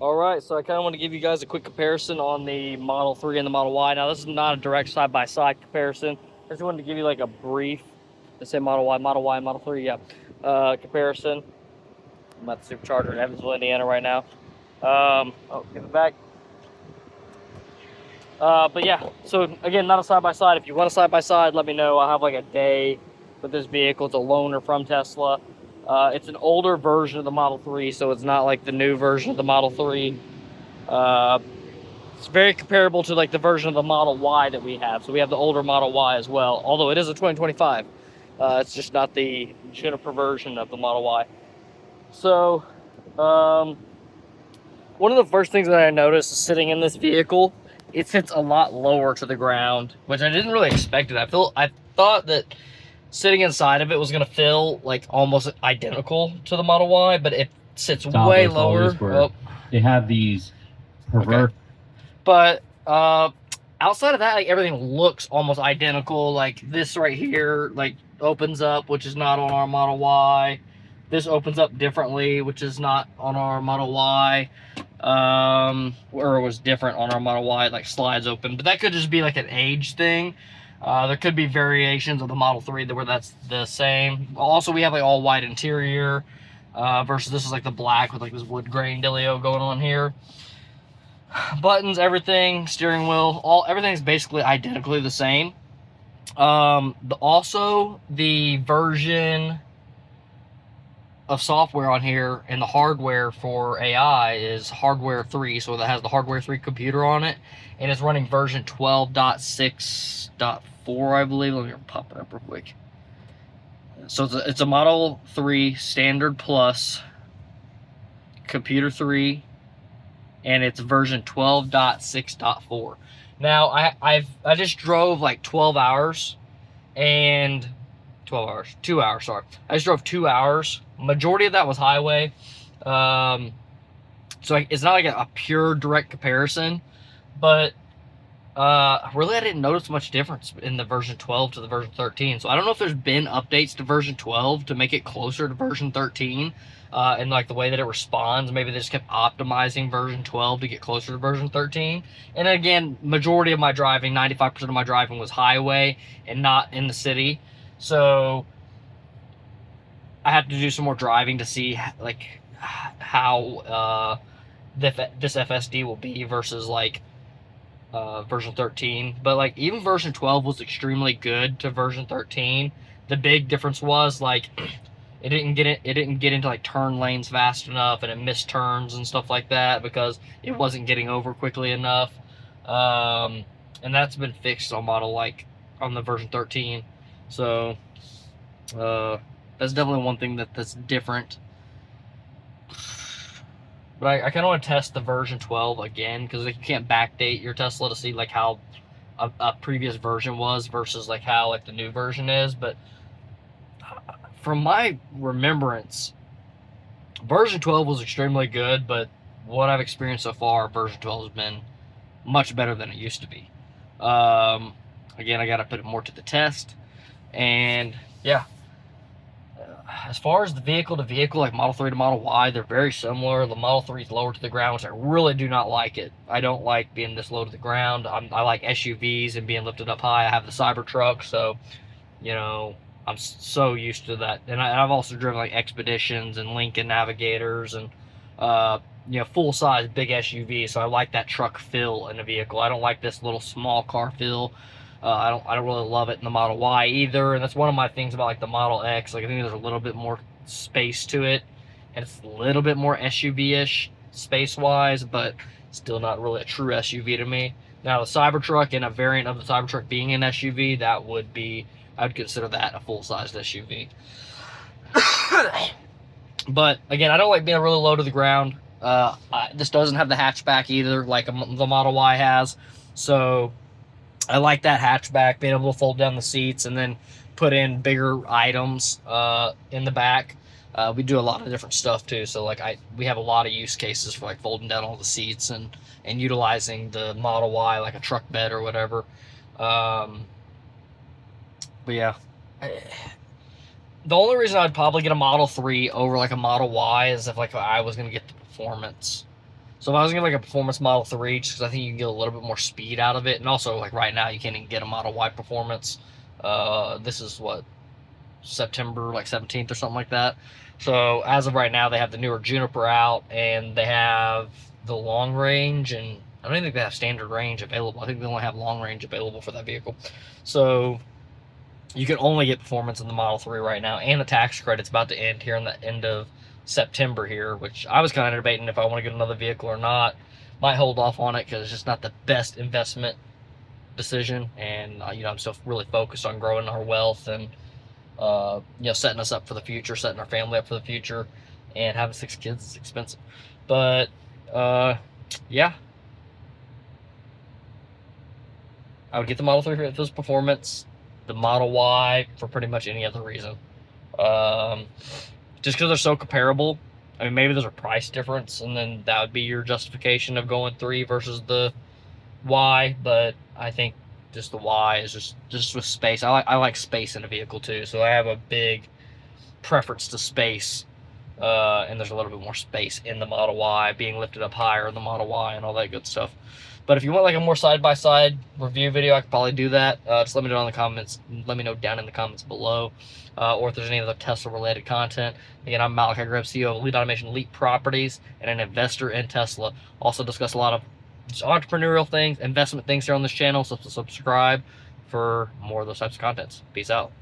All right, so I kind of want to give you guys a quick comparison on the Model 3 and the Model Y. Now, this is not a direct side-by-side comparison. I just wanted to give you like a brief, let's say Model Y, Model 3, yeah, comparison. I'm at the Supercharger in Evansville, Indiana right now. Give it back. But yeah, so again, not a side-by-side. If you want a side-by-side, let me know. I'll have like a day with this vehicle. It's a loaner from Tesla. It's an older version of the Model 3, so it's not like the new version of the Model 3. It's very comparable to like the version of the Model Y that we have. So we have the older Model Y as well, although it is a 2025. It's just not the Juniper version of the Model Y. So, one of the first things that I noticed is sitting in this vehicle, it sits a lot lower to the ground, which I didn't really expect it. I thought that sitting inside of it was gonna feel like almost identical to the Model Y, but it sits way lower. They have these pervert. Okay. But outside of that, like everything looks almost identical. Like this right here, like opens up, which is not on our Model Y. This opens up differently, which is not on our Model Y. Or it was different on our Model Y, like slides open. But that could just be like an age thing. There could be variations of the Model 3 where that's the same. Also, we have like all white interior versus this is like the black with like this wood grain dealio going on here. Buttons, everything, steering wheel, everything's basically identically the same. Also, the version of software on here and the hardware for AI is hardware 3, so that has the hardware 3 computer on it, and it's running version 12.6.4, I believe. Let me pop it up real quick. So it's a Model 3 Standard Plus Computer 3, and it's version 12.6.4. Now, I just drove like 2 hours, sorry. I just drove 2 hours. Majority of that was highway. So it's not like a pure direct comparison, but really I didn't notice much difference in the version 12 to the version 13. So I don't know if there's been updates to version 12 to make it closer to version 13. And like the way that it responds, maybe they just kept optimizing version 12 to get closer to version 13. And again, majority of my driving, 95% of my driving was highway and not in the city. So I had to do some more driving to see like how this FSD will be versus like version 13. But like even version 12 was extremely good to version 13. The big difference was like it didn't get into like turn lanes fast enough, and it missed turns and stuff like that because it wasn't getting over quickly enough. And that's been fixed on on the version 13. So that's definitely one thing that's different. But I kind of want to test the version 12 again, because like, you can't backdate your Tesla to see like how a previous version was versus like how like the new version is. But from my remembrance, version 12 was extremely good, but what I've experienced so far, version 12 has been much better than it used to be. Again, I got to put it more to the test. And yeah, as far as the vehicle to vehicle, like Model 3 to Model Y, they're very similar. The Model 3 is lower to the ground, which I really do not like it. I don't like being this low to the ground. I like SUVs and being lifted up high. I have the Cybertruck, so, you know, I'm so used to that. And I've also driven like Expeditions and Lincoln Navigators and, you know, full-size big SUVs, so I like that truck feel in a vehicle. I don't like this little small car feel. I don't really love it in the Model Y either, and that's one of my things about like the Model X. Like I think there's a little bit more space to it, and it's a little bit more SUV-ish space-wise, but still not really a true SUV to me. Now the Cybertruck and a variant of the Cybertruck being an SUV, I would consider that a full-sized SUV. But again, I don't like being really low to the ground. This doesn't have the hatchback either, like the Model Y has, so I like that hatchback, being able to fold down the seats and then put in bigger items in the back. We do a lot of different stuff too, so like we have a lot of use cases for like folding down all the seats and utilizing the Model Y like a truck bed or whatever. But yeah, the only reason I'd probably get a Model 3 over like a Model Y is if like I was gonna get the performance. So if I was gonna get like a performance Model 3, just because I think you can get a little bit more speed out of it, and also like right now you can't even get a Model Y performance. This is what, September like 17th or something like that. So as of right now, they have the newer Juniper out, and they have the long range, and I don't even think they have standard range available. I think they only have long range available for that vehicle. So you can only get performance in the Model 3 right now, and the tax credit's about to end here in the end of September here, which I was kind of debating if I want to get another vehicle or not. Might hold off on it because it's just not the best investment decision, and I'm still really focused on growing our wealth and setting us up for the future, setting our family up for the future, and having 6 kids is expensive. But yeah, I would get the Model 3 for this performance, the Model Y for pretty much any other reason. Just because they're so comparable. I mean, maybe there's a price difference, and then that would be your justification of going 3 versus the Y. But I think just the Y is just with space. I like space in a vehicle too, so I have a big preference to space. And there's a little bit more space in the Model Y, being lifted up higher in the Model Y and all that good stuff. But if you want like a more side-by-side review video, I could probably do that. Just let me know in the comments. Let me know down in the comments below. Or if there's any other Tesla-related content. Again, I'm Malachi Grubbs, CEO of Elite Automation Elite Properties, and an investor in Tesla. Also discuss a lot of just entrepreneurial things, investment things here on this channel, so subscribe for more of those types of contents. Peace out.